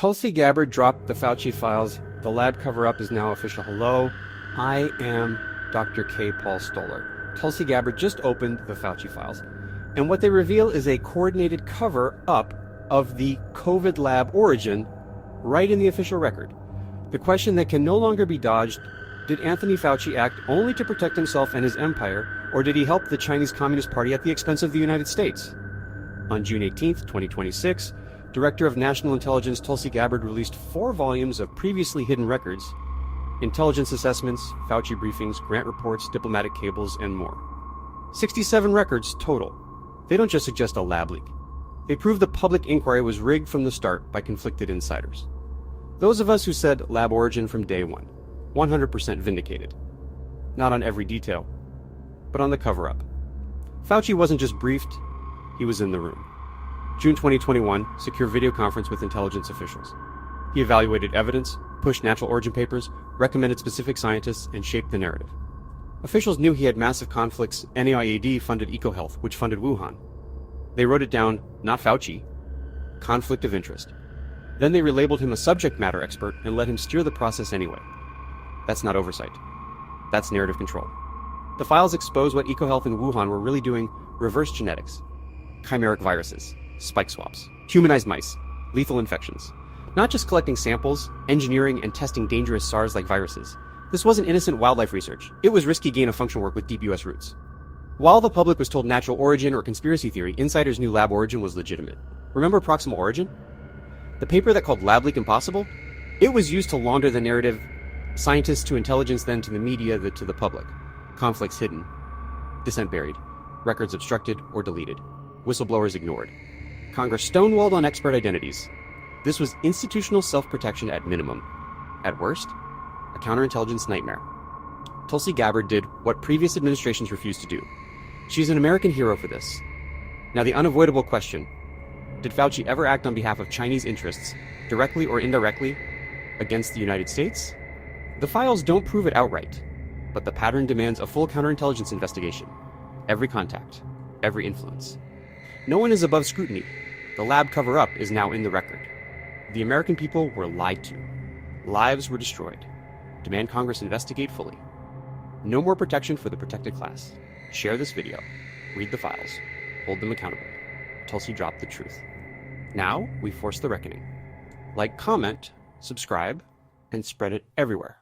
Tulsi Gabbard dropped the Fauci files. The lab cover-up is now official. Hello, I am Dr. K. Paul Stoller. Tulsi Gabbard just opened the Fauci files, and what they reveal is a coordinated cover-up of the COVID lab origin right in the official record. The question that can no longer be dodged: did Anthony Fauci act only to protect himself and his empire, or did he help the Chinese Communist Party at the expense of the United States? On June 18, 2026, Director of National Intelligence Tulsi Gabbard released 4 volumes of previously hidden records: intelligence assessments, Fauci briefings, grant reports, diplomatic cables, and more. 67 records total. They don't just suggest a lab leak. They prove the public inquiry was rigged from the start by conflicted insiders. Those of us who said lab origin from day one, 100% vindicated. Not on every detail, but on the cover-up. Fauci wasn't just briefed, he was in the room. June 2021, secure video conference with intelligence officials. He evaluated evidence, pushed natural origin papers, recommended specific scientists, and shaped the narrative. Officials knew he had massive conflicts. NIAID funded EcoHealth, which funded Wuhan. They wrote it down, not Fauci. Conflict of interest. Then they relabeled him a subject matter expert and let him steer the process anyway. That's not oversight. That's narrative control. The files expose what EcoHealth and Wuhan were really doing: reverse genetics, chimeric viruses, spike swaps, humanized mice, lethal infections. Not just collecting samples, engineering and testing dangerous SARS-like viruses. This wasn't innocent wildlife research. It was risky gain-of-function work with deep US roots. While the public was told natural origin or conspiracy theory, insiders knew lab origin was legitimate. Remember proximal origin? The paper that called lab leak impossible? It was used to launder the narrative, scientists to intelligence, then to the media, to the public. Conflicts hidden, dissent buried, records obstructed or deleted, whistleblowers ignored. Congress stonewalled on expert identities. This was institutional self-protection at minimum. At worst, a counterintelligence nightmare. Tulsi Gabbard did what previous administrations refused to do. She's an American hero for this. Now the unavoidable question: did Fauci ever act on behalf of Chinese interests, directly or indirectly, against the United States? The files don't prove it outright, but the pattern demands a full counterintelligence investigation. Every contact, every influence. No one is above scrutiny. The lab cover-up is now in the record. The American people were lied to. Lives were destroyed. Demand Congress investigate fully. No more protection for the protected class. Share this video. Read the files. Hold them accountable. Tulsi dropped the truth. Now we force the reckoning. Like, comment, subscribe, and spread it everywhere.